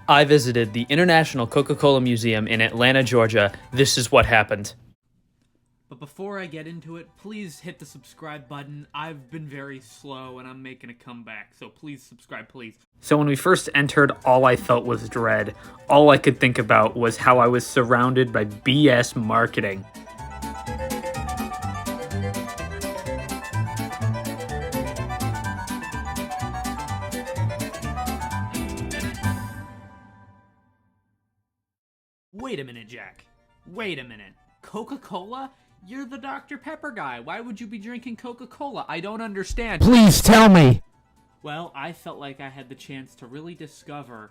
I visited the International Coca Cola Museum in Atlanta, Georgia. This is what happened. But before I get into it, please hit the subscribe button. I've been very slow and I'm making a comeback, so please subscribe, please. So when we first entered, all I felt was dread. All I could think about was how I was surrounded by BS marketing. Wait a minute, Jack. Wait a minute. Coca-Cola? You're the Dr. Pepper guy. Why would you be drinking Coca-Cola? I don't understand. Please tell me. Well, I felt like I had the chance to really discover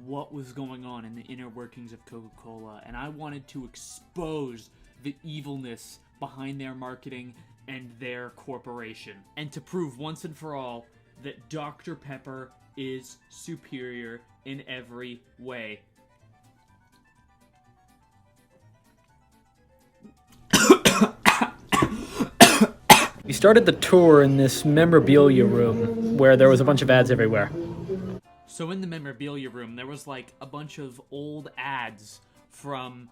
what was going on in the inner workings of Coca-Cola, and I wanted to expose the evilness behind their marketing and their corporation, and to prove once and for all that Dr. Pepper is superior in every way. We started the tour in this memorabilia room where there was a bunch of ads everywhere. So in the memorabilia room, there was like a bunch of old ads from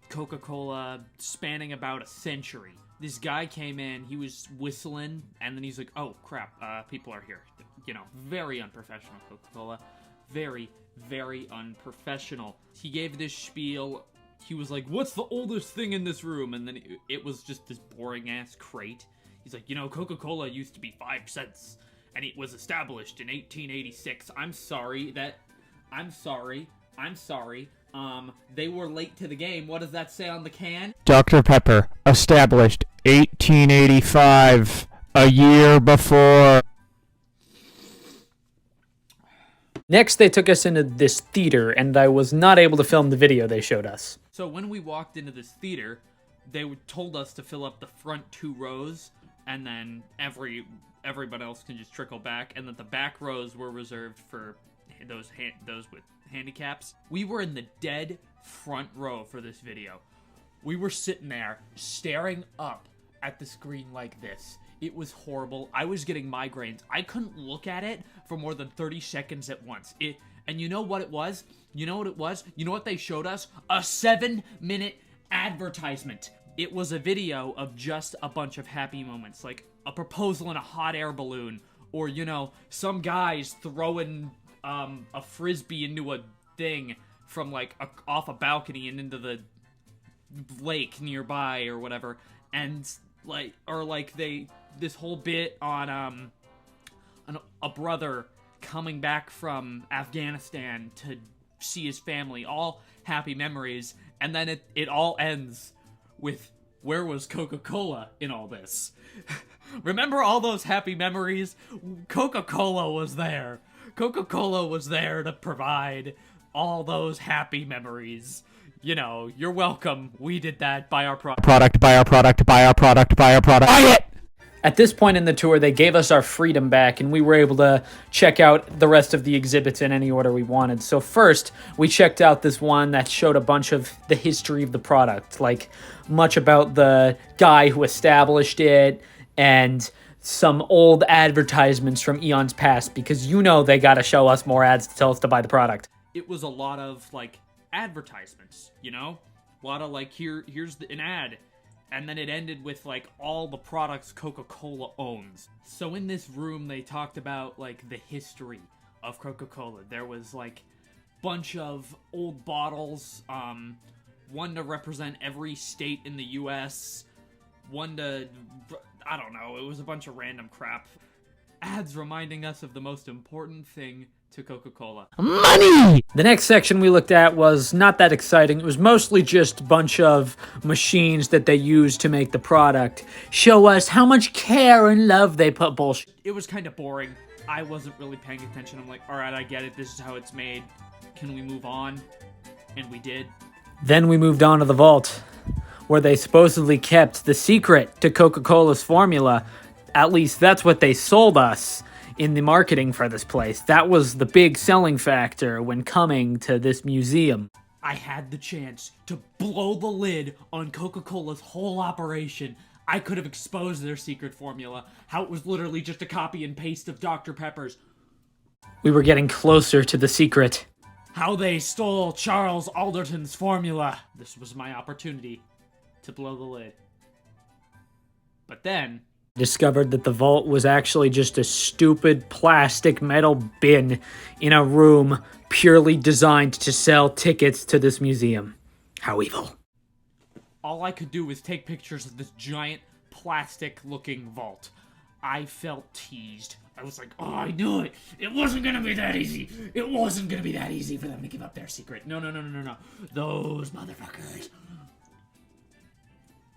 Coca-Cola spanning about a century. This guy came in, he was whistling, and then he's like, oh crap, people are here. You know, very unprofessional, Coca-Cola. Very, very unprofessional. He gave this spiel. He was like, what's the oldest thing in this room? And then it was just this boring-ass crate. He's like, you know, Coca-Cola used to be 5 cents, and it was established in 1886. I'm sorry. They were late to the game. What does that say on the can? Dr. Pepper, established 1885, a year before. Next, they took us into this theater, and I was not able to film the video they showed us. So when we walked into this theater, they told us to fill up the front 2 rows, and then everybody else can just trickle back, and that the back rows were reserved for those with handicaps. We were in the dead front row for this video. We were sitting there staring up at the screen like this. It was horrible. I was getting migraines. I couldn't look at it for more than 30 seconds at once. And you know what it was? You know what it was? You know what they showed us? A 7-minute advertisement. It was a video of just a bunch of happy moments, like a proposal in a hot air balloon, or, you know, some guys throwing a frisbee into a thing from, like, off a balcony and into the lake nearby or whatever, and, like, or, like, this whole bit on, a brother coming back from Afghanistan to see his family, all happy memories, and then it all ends with, where was Coca-Cola in all this? Remember all those happy memories? Coca-Cola was there. Coca-Cola was there to provide all those happy memories. You know, you're welcome. We did that. Buy our product. Buy our product. Buy it! At this point in the tour, they gave us our freedom back, and we were able to check out the rest of the exhibits in any order we wanted. So first, we checked out this one that showed a bunch of the history of the product, like much about the guy who established it, and some old advertisements from eons past, because you know they gotta show us more ads to tell us to buy the product. It was a lot of, like, advertisements, you know? A lot of, like, here's an ad. And then it ended with, like, all the products Coca-Cola owns. So in this room, they talked about, like, the history of Coca-Cola. There was, like, bunch of old bottles, one to represent every state in the U.S., one to, I don't know, it was a bunch of random crap. Ads reminding us of the most important thing to Coca-Cola. Money! The next section we looked at was not that exciting. It was mostly just a bunch of machines that they use to make the product. Show us how much care and love they put bullshit. It was kind of boring. I wasn't really paying attention. I'm like, alright, I get it. This is how it's made. Can we move on? And we did. Then we moved on to the vault, where they supposedly kept the secret to Coca-Cola's formula. At least that's what they sold us in the marketing for this place. That was the big selling factor when coming to this museum. I had the chance to blow the lid on Coca-Cola's whole operation. I could have exposed their secret formula, how it was literally just a copy and paste of Dr. Pepper's. We were getting closer to the secret. how they stole Charles Alderton's formula. This was my opportunity to blow the lid. But then Discovered that the vault was actually just a stupid plastic metal bin in a room purely designed to sell tickets to this museum. How evil. all I could do was take pictures of this giant plastic-looking vault. I felt teased. I was like, oh, I knew it. It wasn't gonna be that easy. It wasn't gonna be that easy for them to give up their secret. No. Those motherfuckers.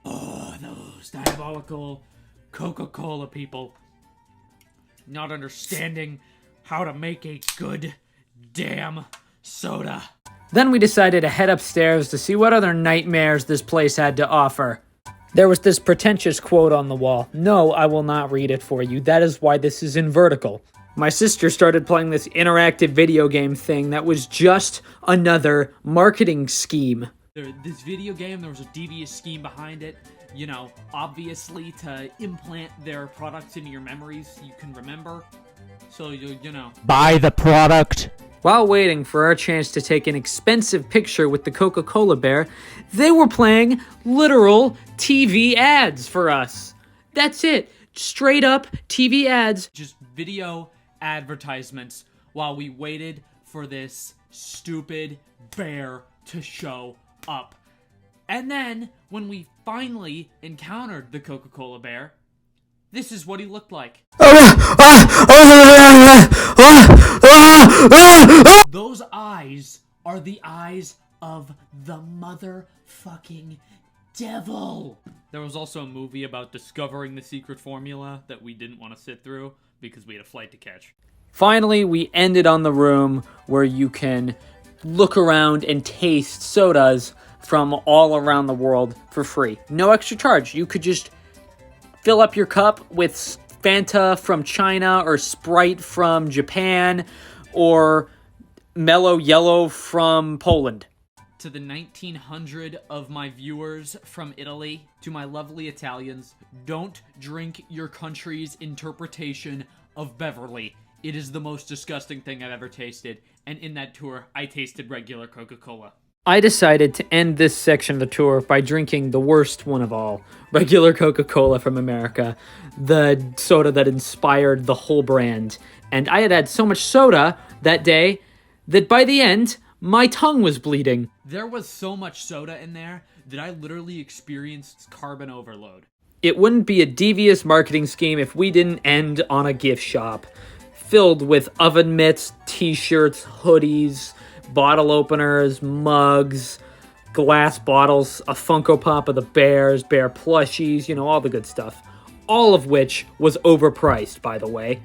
Oh, those diabolical Coca Cola people. Not understanding how to make a good damn soda. Then we decided to head upstairs to see what other nightmares this place had to offer. There was this pretentious quote on the wall. No, I will not read it for you. That is why this is in vertical. My sister started playing this interactive video game thing that was just another marketing scheme. This video game, there was a devious scheme behind it. You know, obviously to implant their products into your memories so you can remember. So, you know. Buy the product. While waiting for our chance to take an expensive picture with the Coca-Cola bear, they were playing literal TV ads for us. That's it. Straight up TV ads. Just video advertisements while we waited for this stupid bear to show up. And then, when we finally encountered the Coca-Cola bear, this is what he looked like. Those eyes are the eyes of the motherfucking devil. There was also a movie about discovering the secret formula that we didn't want to sit through because we had a flight to catch. Finally, we ended on the room where you can look around and taste sodas from all around the world for free. No extra charge. You could just fill up your cup with Fanta from China or Sprite from Japan or Mellow Yellow from Poland. To the 1900 of my viewers from Italy, to my lovely Italians, don't drink your country's interpretation of Beverly. It is the most disgusting thing I've ever tasted, and in that tour, I tasted regular Coca-Cola. I decided to end this section of the tour by drinking the worst one of all, regular Coca-Cola from America, the soda that inspired the whole brand. And I had had so much soda that day that by the end, my tongue was bleeding. There was so much soda in there that I literally experienced carbon overload. It wouldn't be a devious marketing scheme if we didn't end on a gift shop filled with oven mitts, t-shirts, hoodies, bottle openers, mugs, glass bottles, a Funko Pop of the bears, bear plushies, you know, all the good stuff. All of which was overpriced, by the way.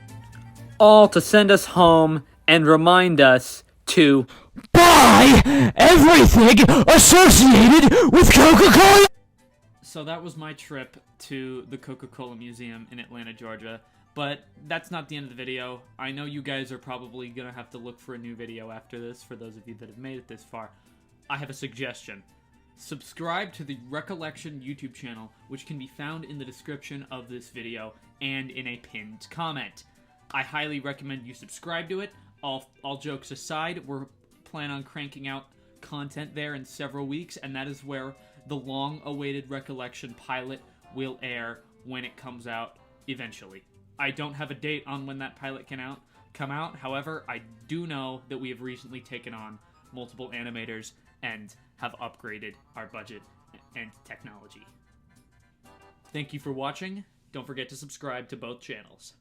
All to send us home and remind us to Buy everything associated with Coca-Cola. So that was my trip to the Coca Cola Museum in Atlanta, Georgia. But that's not the end of the video. I know you guys are probably gonna have to look for a new video after this, for those of you that have made it this far. I have a suggestion. Subscribe to the Recollection YouTube channel, which can be found in the description of this video and in a pinned comment. I highly recommend you subscribe to it. All jokes aside, we're planning on cranking out content there in several weeks, and that is where the long-awaited Recollection pilot will air when it comes out eventually. I don't have a date on when that pilot can come out. However, I do know that we have recently taken on multiple animators and have upgraded our budget and technology. Thank you for watching. Don't forget to subscribe to both channels.